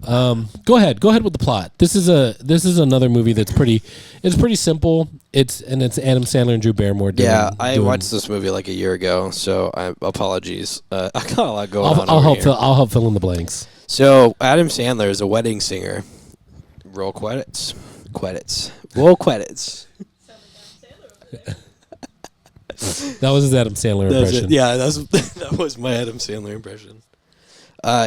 Go ahead with the plot. This is another movie that's pretty simple. It's Adam Sandler and Drew Barrymore doing. Yeah, I watched this movie like a year ago, so apologies. I got a lot going on. I'll help fill in the blanks. So Adam Sandler is a wedding singer. Roll credits. Roll credits. That was his Adam Sandler impression. Yeah, that was my Adam Sandler impression.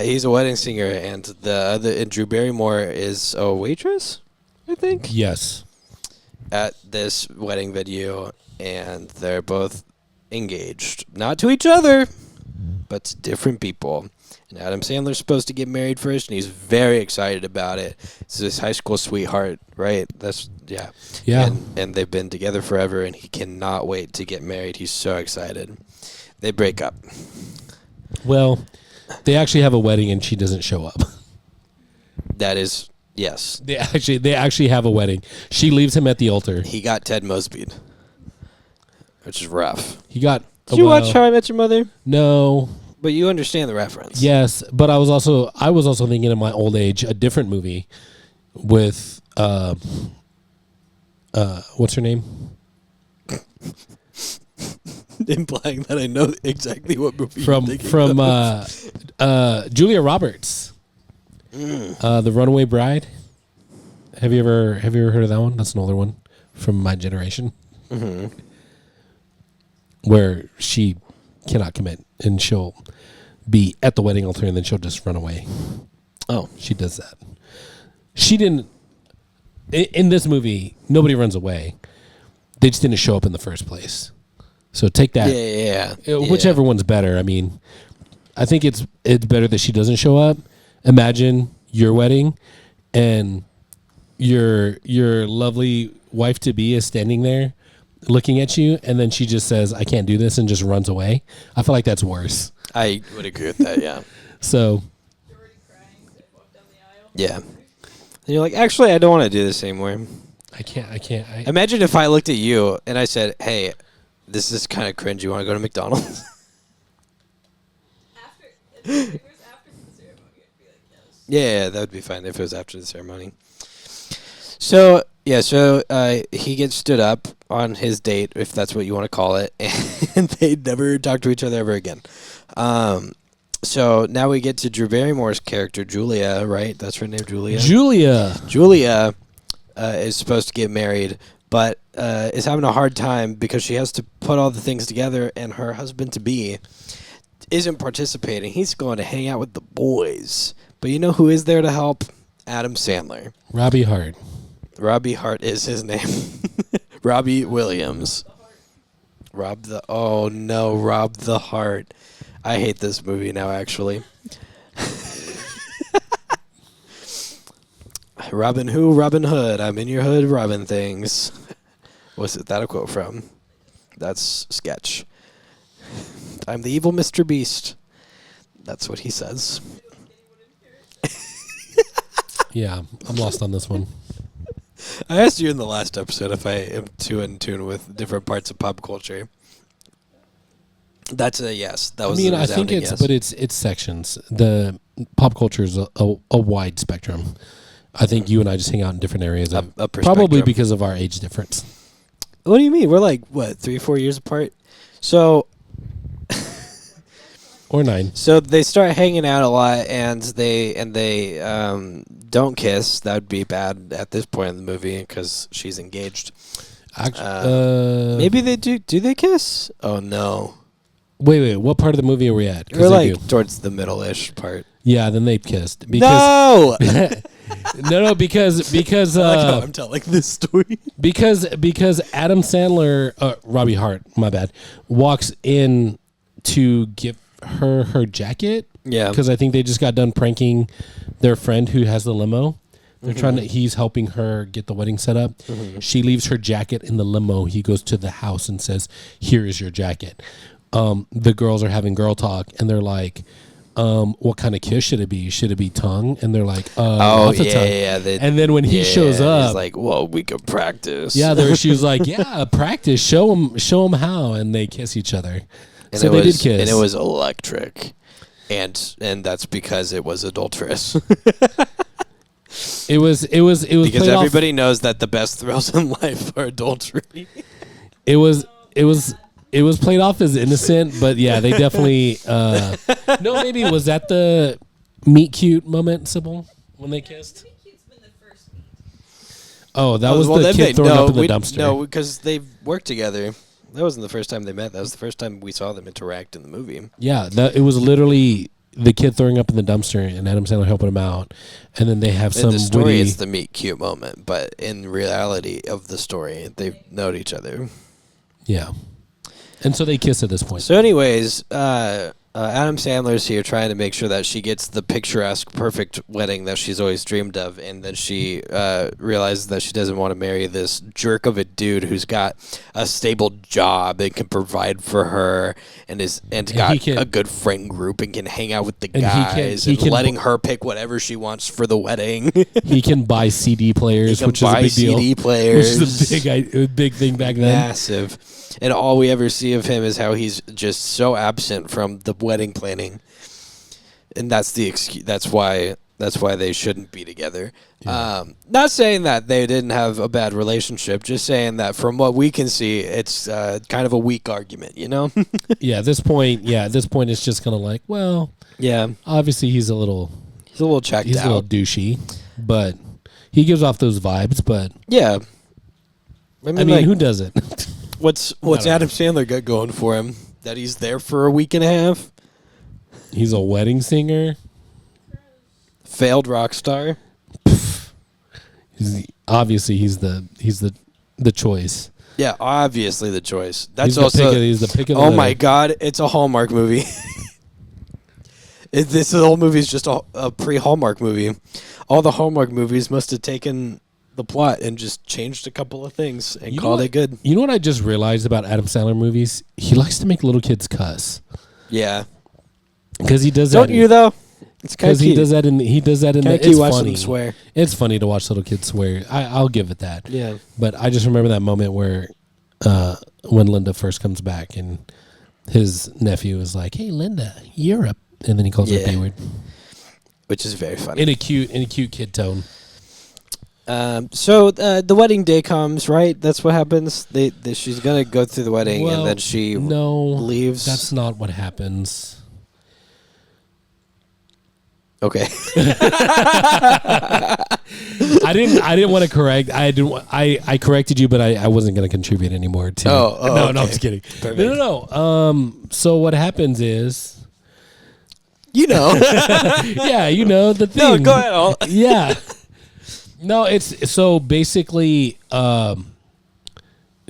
He's a wedding singer, and Drew Barrymore is a waitress, I think. Yes. At this wedding venue, and they're both engaged, not to each other, but to different people. And Adam Sandler's supposed to get married first, and he's very excited about it. It's his high school sweetheart, right? Yeah. And they've been together forever, and he cannot wait to get married. He's so excited. They break up. Well, they actually have a wedding, and she doesn't show up. That is, yes. They actually have a wedding. She leaves him at the altar. He got Ted Mosby'd, which is rough. He got. Did you watch How I Met Your Mother? No. But you understand the reference. Yes, but I was also thinking in my old age a different movie with what's her name? Implying that I know exactly what movie from Julia Roberts. The Runaway Bride. Have you ever heard of that one? That's an older one from my generation. Mm-hmm. Where she cannot commit, and she'll be at the wedding altar, and then she'll just run away. Oh, she does that. She didn't. In this movie, nobody runs away. They just didn't show up in the first place. So take that. Yeah. Whichever one's better. I mean, I think it's better that she doesn't show up. Imagine your wedding, and your lovely wife to be is standing there, looking at you, and then she just says, "I can't do this," and just runs away. I feel like that's worse. I would agree with that, yeah. So, yeah. And you're like, actually, I don't want to do this anymore. I can't. Imagine if I looked at you and I said, hey, this is kind of cringe. You want to go to McDonald's? If it was after the ceremony, I'd be like, yes. Yeah, that would be fine if it was after the ceremony. So he gets stood up on his date, if that's what you want to call it, and they never talk to each other ever again. So now we get to Drew Barrymore's character, Julia, right? That's her name, Julia? Julia is supposed to get married, but is having a hard time because she has to put all the things together, and her husband-to-be isn't participating. He's going to hang out with the boys. But you know who is there to help? Adam Sandler. Robbie Hart. Robbie Hart is his name. Robbie Williams. Rob the Heart. I hate this movie now, actually. Robin Hood. I'm in your hood, Robin things. What's that a quote from? That's sketch. I'm the evil Mr. Beast. That's what he says. Yeah, I'm lost on this one. I asked you in the last episode if I am too in tune with different parts of pop culture. That's a yes. That was. I think it's, yes. But it's sections. The pop culture is a wide spectrum. I think you and I just hang out in different areas. Probably because of our age difference. What do you mean? We're like 3-4 years apart. So. Or 9. So they start hanging out a lot, and they don't kiss. That would be bad at this point in the movie because she's engaged. Maybe they do. Do they kiss? Oh no. Wait. What part of the movie are we at? We're like towards the middle-ish part. Yeah, then they kissed. No. No, because I like how I'm telling this story. because Adam Sandler, Robbie Hart, my bad, walks in to give her jacket. Yeah, because I think they just got done pranking their friend who has the limo. They're he's helping her get the wedding set up. Mm-hmm. She leaves her jacket in the limo. He goes to the house and says, "Here is your jacket." The girls are having girl talk, and they're like, what kind of kiss should it be? Should it be tongue? And they're like, tongue. And then when he shows up, he's like, well, we could practice. Yeah, she was like, yeah, practice. Show them how. And they kiss each other. And so they did kiss. And it was electric. And that's because it was adulterous. It was because played everybody knows that the best thrills in life are adultery. It was played off as innocent, but yeah, they definitely. No, maybe was that the meet cute moment, Sybil, when they kissed? Oh, that was the kid throwing up in the dumpster. No, because they've worked together. That wasn't the first time they met. That was the first time we saw them interact in the movie. Yeah, it was literally the kid throwing up in the dumpster and Adam Sandler helping him out, and then they have some. In the story, witty, it's the meet cute moment, but in reality of the story, they know each other. Yeah, and so they kiss at this point. So, anyways, Adam Sandler's here trying to make sure that she gets the picturesque, perfect wedding that she's always dreamed of, and then she realizes that she doesn't want to marry this jerk of a dude who's got a stable job and can provide for her, and got a good friend group and can hang out with the guys and letting her pick whatever she wants for the wedding. He can buy CD players, which is a big deal. CD players, which is a big thing back then. Massive. And all we ever see of him is how he's just so absent from the wedding planning, and that's the excuse. That's why they shouldn't be together. Yeah. Not saying that they didn't have a bad relationship, just saying that from what we can see, it's kind of a weak argument, you know? At this point, it's just kind of like, well, yeah. Obviously, he's a little checked out. He's a little douchey, but he gives off those vibes. But yeah, I mean, like, who doesn't? What's Adam Sandler got going for him? That he's there for a week and a half? He's a wedding singer. Failed rock star. Obviously, he's the choice. Yeah, obviously the choice. He's the pick of the litter. My God, it's a Hallmark movie. This whole movie is just a pre-Hallmark movie. All the Hallmark movies must have taken the plot and just changed a couple of things and called it good. You know what I just realized about Adam Sandler movies? He likes to make little kids cuss. Yeah, because he does that. Don't you though? It's kind of cute. He does that in. It's funny. Swear. It's funny to watch little kids swear. I'll give it that. Yeah. But I just remember that moment where, when Linda first comes back and his nephew is like, "Hey, Linda, you're up," and then he calls her a B-word, which is very funny in a cute kid tone. So the wedding day comes, right? That's what happens. She's gonna go through the wedding, and then she leaves. That's not what happens. Okay. I didn't want to correct. I corrected you, but I wasn't going to contribute anymore to. No, I'm just kidding. Perfect. No. So what happens is, yeah, the thing. No, go ahead. Yeah. No, it's so basically,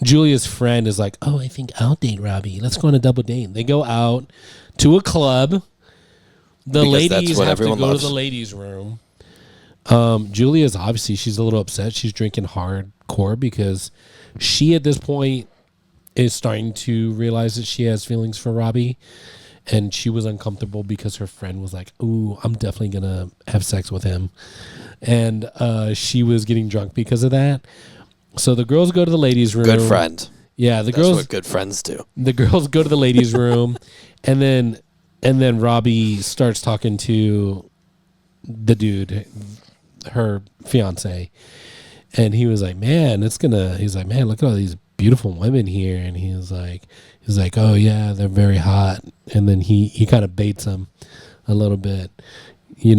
Julia's friend is like, "Oh, I think I'll date Robbie. Let's go on a double date." They go out to a club. The ladies have to go to the ladies' room. Julia's obviously, she's a little upset. She's drinking hardcore because she, at this point, is starting to realize that she has feelings for Robbie. And she was uncomfortable because her friend was like, "Ooh, I'm definitely going to have sex with him." And she was getting drunk because of that. So the girls go to the ladies' room. Good friend. Yeah, That's what good friends do. The girls go to the ladies' room, and then Robbie starts talking to the dude, her fiance, and he was like, "Man, he's like, "Man, look at all these beautiful women here," and he's like, "Oh yeah, they're very hot," and then he kind of baits him a little bit, He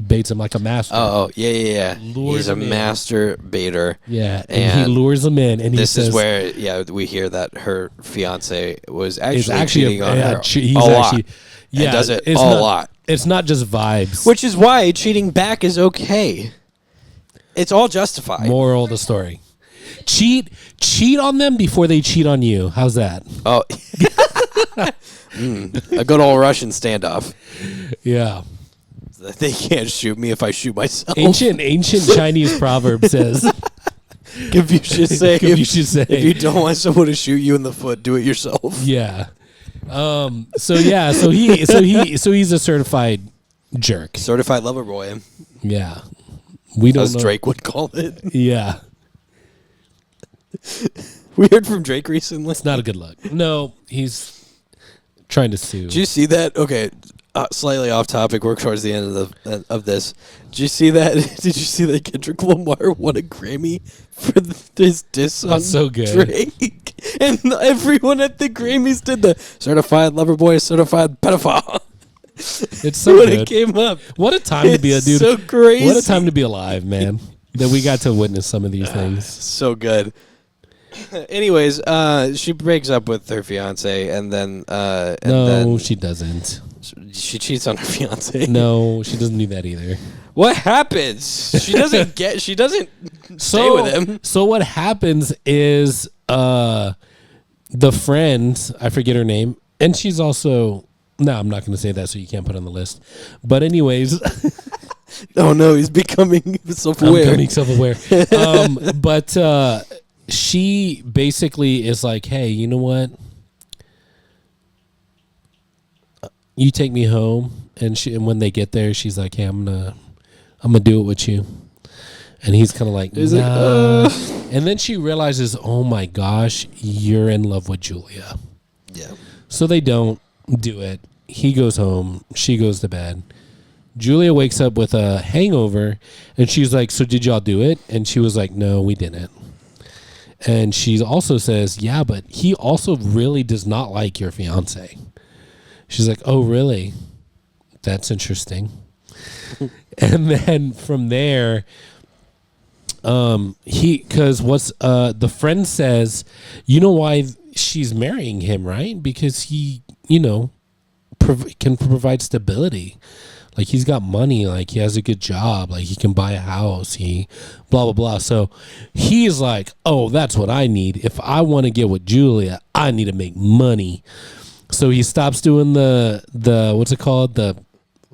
baits him like a master. Oh yeah. He's a master baiter. Yeah, and he lures him in, and this is where we hear that her fiance was actually cheating on her a lot. Yeah, does it a lot. It's not just vibes, which is why cheating back is okay. It's all justified. Moral of the story: cheat on them before they cheat on you. How's that? Oh, a good old Russian standoff. Yeah. They can't shoot me if I shoot myself. Ancient Chinese proverb says, Confucius say, if you don't want someone to shoot you in the foot, do it yourself. Yeah. So he's a certified jerk. Certified lover boy. Yeah. We don't As know. Drake would call it. Yeah. We heard from Drake recently. It's not a good look. No, he's trying to sue. Did you see that? Okay. slightly off topic. We're towards the end of this. Did you see that? Did you see that Kendrick Lamar won a Grammy for his diss on so good. Drake? And everyone at the Grammys did the certified lover boy, certified pedophile. It's so when good. It came up. What a time to be a dude. So crazy. What a time to be alive, man. That we got to witness some of these things. So good. Anyways, she breaks up with her fiance, and then she doesn't. She cheats on her fiance. No, she doesn't do that either. What happens? She doesn't stay with him. So what happens is the friend, I forget her name, and she's also I'm not going to say that, so you can't put it on the list. But anyways. Oh no, he's becoming self-aware. I'm becoming self-aware. But she basically is like, hey, you know what? You take me home, and when they get there, she's like, hey, I'm gonna do it with you. And he's kind of like, nah. And then she realizes, oh my gosh, you're in love with Julia. Yeah. So they don't do it. He goes home. She goes to bed. Julia wakes up with a hangover, and she's like, so did y'all do it? And she was like, no, we didn't. And she also says, yeah, but he also really does not like your fiance. She's like, oh, really? That's interesting. And then from there, because the friend says, you know why she's marrying him, right? Because he, can provide stability. Like, he's got money, like, he has a good job, like, he can buy a house, he blah, blah, blah. So he's like, oh, that's what I need. If I want to get with Julia, I need to make money. So he stops doing the what's it called? The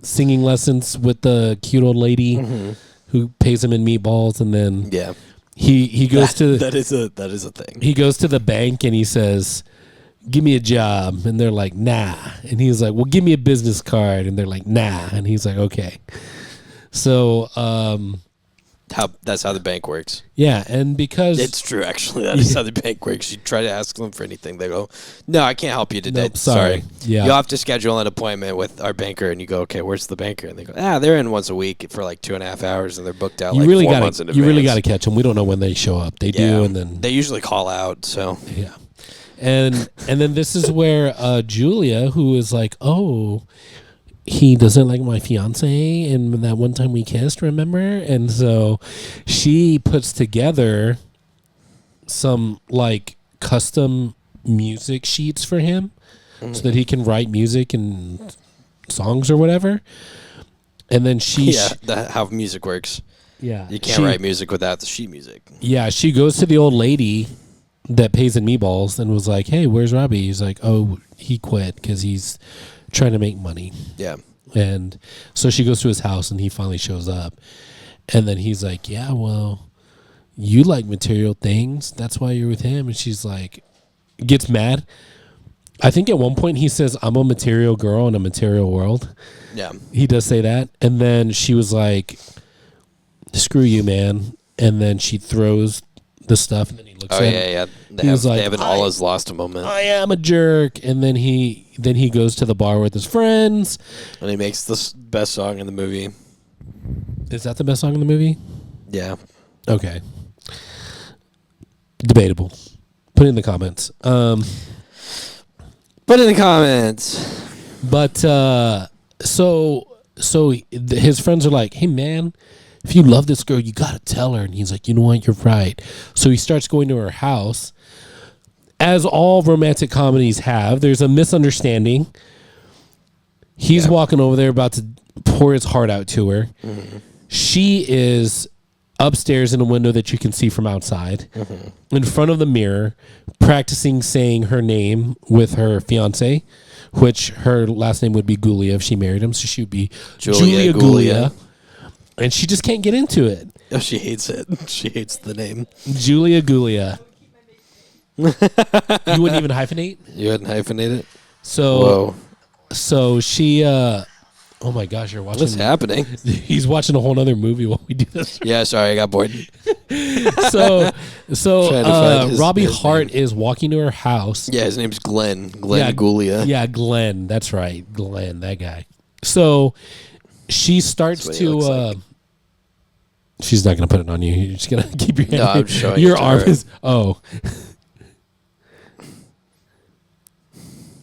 singing lessons with the cute old lady who pays him in meatballs. And then he goes to... That is a thing. He goes to the bank and he says... give me a job. And they're like, nah. And he's like, well, give me a business card. And they're like, nah. And he's like, okay. So, that's how the bank works. Yeah. And because it's true, actually, that is how the bank works. You try to ask them for anything. They go, no, I can't help you today. Nope, sorry. Yeah. You'll have to schedule an appointment with our banker. And you go, okay, where's the banker? And they go, they're in once a week for like 2.5 hours. And they're booked out 4 months in advance. You really got to catch them. We don't know when they show up. They do. And then they usually call out. So yeah. And then this is where Julia, who is like, oh, he doesn't like my fiance, and that one time we kissed, remember? And so she puts together some like custom music sheets for him so that he can write music and songs or whatever. And then how music works. Yeah, you can't write music without the sheet music. Yeah, she goes to the old lady that pays in meatballs and was like, hey, where's Robbie? He's like, oh, he quit because he's trying to make money. Yeah. And so she goes to his house and he finally shows up. And then he's like, yeah, well, you like material things. That's why you're with him. And she's like, gets mad. I think at one point he says, I'm a material girl in a material world. Yeah. He does say that. And then she was like, screw you, man. And then she throws the stuff, and then he looks at him. They have an all is lost moment. I am a jerk. And then he goes to the bar with his friends. And he makes the best song in the movie. Is that the best song in the movie? Yeah. Okay. Debatable. Put it in the comments. Put it in the comments. But so his friends are like, hey, man, if you love this girl, you got to tell her. And he's like, you know what? You're right. So he starts going to her house. As all romantic comedies have, there's a misunderstanding. He's walking over there about to pour his heart out to her. Mm-hmm. She is upstairs in a window that you can see from outside, in front of the mirror, practicing saying her name with her fiance, which her last name would be Gulia if she married him. So she would be Julia Gulia. And she just can't get into it. Oh, she hates it. She hates the name. Julia Gulia. You wouldn't even hyphenate? You wouldn't hyphenate it? So she, oh my gosh, you're watching. What's happening? He's watching a whole other movie while we do this. Yeah, sorry, I got bored. So Robbie Hart is walking to her house. Yeah, his name's Glenn. Glenn Gulia. Yeah, Glenn. That's right. Glenn, that guy. So she starts to. Like. She's not gonna put it on you. You're just gonna keep your hand. No, I'm showing your arm is. Oh.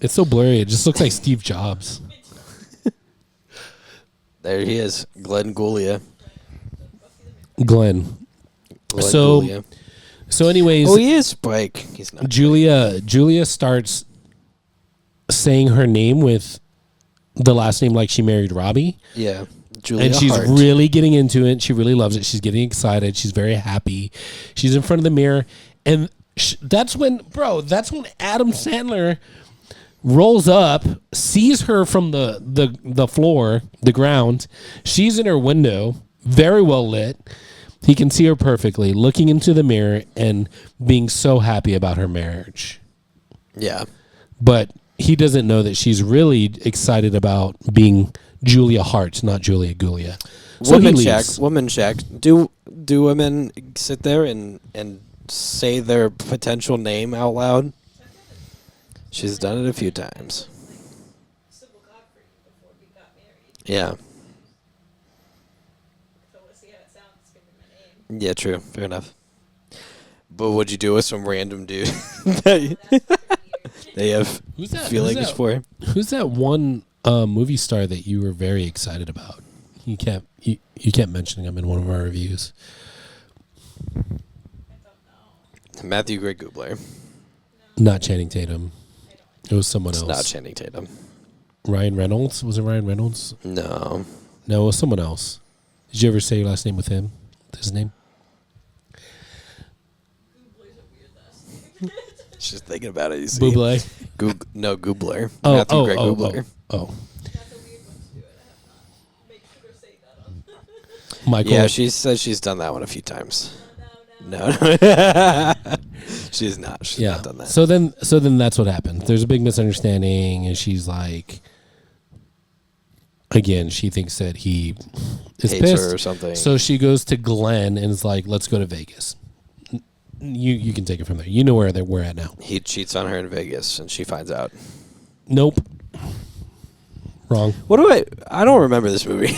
It's so blurry. It just looks like Steve Jobs. There he is, Glenn Guglia. Glenn Guglia. So anyways, oh, he is Spike. He's not. Julia starts saying her name with the last name like she married Robbie. Yeah, Julia. And she's Hart. really getting into it. She really loves it. She's getting excited. She's very happy. She's in front of the mirror, and that's when Adam Sandler rolls up, sees her from the floor, the ground. She's in her window, very well lit. He can see her perfectly, looking into the mirror and being so happy about her marriage. Yeah. But he doesn't know that she's really excited about being Julia Hart, not Julia Guglia. So Woman check. Do women sit there and say their potential name out loud? She's done it a few times. Yeah. Yeah, true. Fair enough. But what'd you do with some random dude they have feelings for? Who's that one movie star that you were very excited about? You kept mentioning him in one of our reviews. Matthew Gray Gubler. Not Channing Tatum. It was someone else. Not Channing Tatum. Ryan Reynolds? Was it Ryan Reynolds? No. No, it was someone else. Did you ever say your last name with him? His name? She's thinking about it, you see. Bublé? No, Gubler. Matthew Gray Gubler. Oh. Michael. Yeah, she says she's done that one a few times. No. She's not. She's not done that. So then that's what happened. There's a big misunderstanding, and she's like, again, she thinks that he is hates pissed her or something. So she goes to Glenn and is like, let's go to Vegas. You can take it from there. You know where we're at now. He cheats on her in Vegas, and she finds out. Nope. Wrong. I don't remember this movie.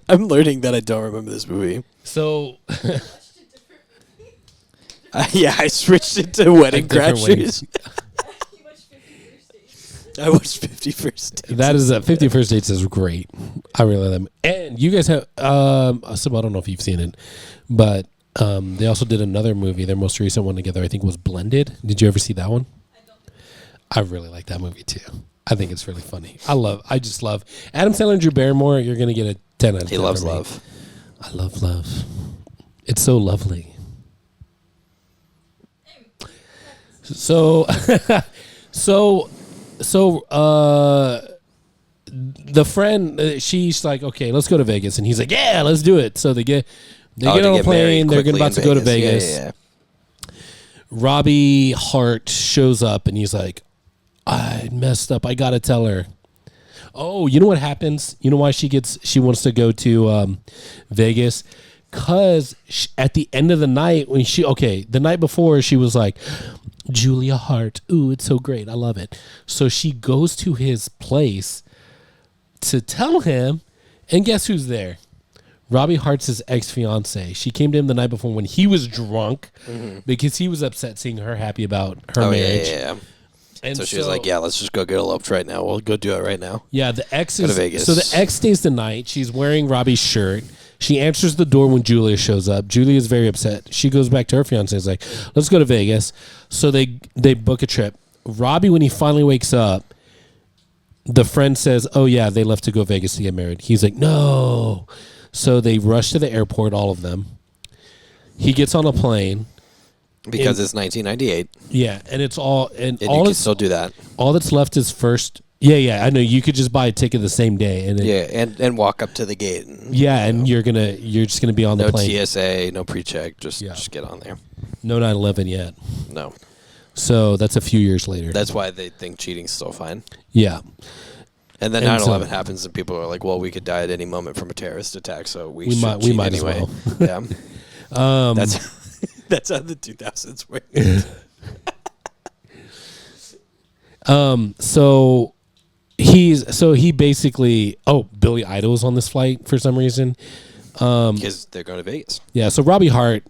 I'm learning that I don't remember this movie. So... I switched it to Wedding Crashers. I watched 50 First Dates. That is 50 First Dates is great. I really like them. And you guys have, I don't know if you've seen it, but they also did another movie. Their most recent one together, I think, was Blended. Did you ever see that one? I really like that movie too. I think it's really funny. I just love Adam Sandler and Drew Barrymore. You're gonna get a 10 out of 10. He loves love. I love love. It's so lovely. So, the friend, she's like, okay, let's go to Vegas, and he's like, yeah, let's do it. So they get on a plane. They're about to go to Vegas. Yeah. Robbie Hart shows up, and he's like, I messed up. I gotta tell her. Oh, you know what happens? You know why she wants to go to Vegas? Because at the end of the night, the night before, she was like, Julia Hart. Ooh, it's so great. I love it. So she goes to his place to tell him, and guess who's there? Robbie Hart's ex-fiance. She came to him the night before when he was drunk because he was upset seeing her happy about her marriage. Yeah. And so she was like, yeah, let's just go get eloped right now. We'll go do it right now. Yeah, the ex go to Vegas. So the ex stays the night. She's wearing Robbie's shirt. She answers the door when Julia shows up. Julia is very upset. She goes back to her fiance. Is like, let's go to Vegas. So they book a trip. Robbie, when he finally wakes up, the friend says, oh, yeah, they left to go Vegas to get married. He's like, no. So they rush to the airport, all of them. He gets on a plane. Because it's 1998. Yeah, and it's all... And you all can still do that. All that's left is first... Yeah, I know. You could just buy a ticket the same day. And walk up to the gate. And you're just gonna be on the plane. No TSA, no pre-check. Just get on there. No 9/11 yet. No. So that's a few years later. That's why they think cheating's still fine. Yeah. And then 9/11 happens, and people are like, "Well, we could die at any moment from a terrorist attack, so we should cheat anyway." As well. Yeah. That's how the 2000s worked. So he basically Billy Idol's on this flight for some reason. Because they're going to Vegas. Yeah, so Robbie Hart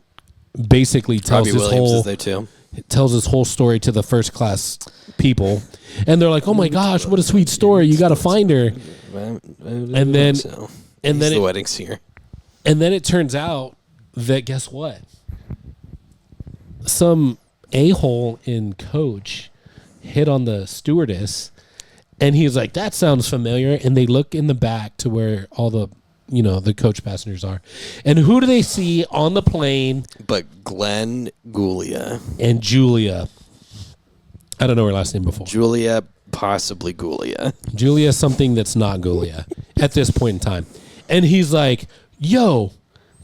basically tells Robbie his Williams whole is there too. Tells his whole story to the first class people, and they're like, "Oh my gosh, what a sweet story! You got to find her." And then the wedding singer. And then it turns out that guess what? Some a-hole in coach hit on the stewardess, and he's like, "That sounds familiar." And they look in the back to where all the the coach passengers are. And who do they see on the plane? But Glenn Gulia. And Julia. I don't know her last name before. Julia, possibly Gulia. Julia something that's not Gulia at this point in time. And he's like, yo,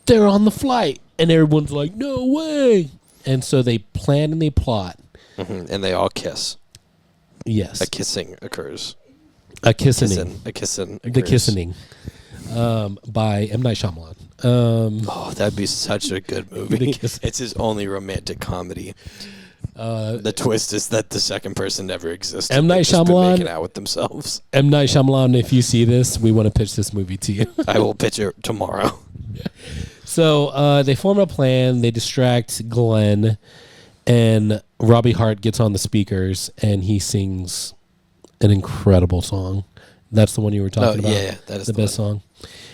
they're on the flight. And everyone's like, no way. And so they plan and they plot. Mm-hmm. And they all kiss. Yes. A kissing occurs. A kissing. A kissing occurs. The kissing. By M. Night Shyamalan. That'd be such a good movie. It's his only romantic comedy. The twist is that the second person never existed. M. Night Shyamalan making out with themselves. M. Night Shyamalan, if you see this, we want to pitch this movie to you. I will pitch it tomorrow. Yeah. So they form a plan. They distract Glenn, and Robbie Hart gets on the speakers and he sings an incredible song. That's the one you were talking about. Yeah, that is the best song.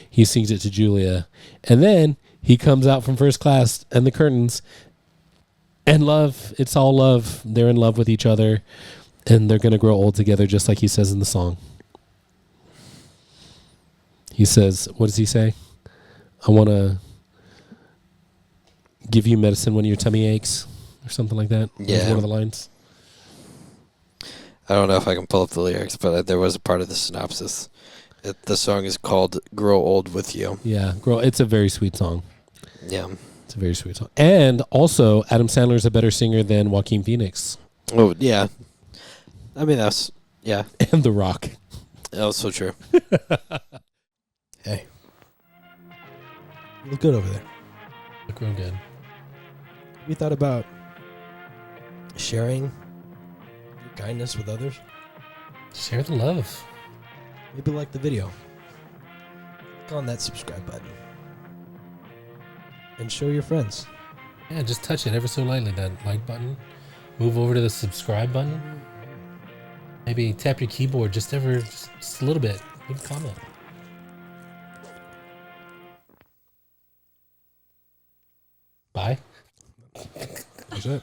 He sings it to Julia, and then he comes out from first class and the curtains. And love, it's all love. They're in love with each other, and they're going to grow old together, just like he says in the song. He says, what does he say? I want to give you medicine when your tummy aches, or something like that. Yeah. That's one of the lines. I don't know if I can pull up the lyrics, but there was a part of the synopsis. The song is called Grow Old With You. Yeah, it's a very sweet song. Yeah. It's a very sweet song. And also, Adam Sandler is a better singer than Joaquin Phoenix. Oh, yeah. I mean, yeah. And The Rock. Also true. Hey. You look good over there. Look real good. We thought about sharing your kindness with others. Share the love. Maybe like the video. Click on that subscribe button. And show your friends. Yeah, just touch it ever so lightly, that like button. Move over to the subscribe button. Maybe tap your keyboard just a little bit. Leave a comment. Bye. That's it.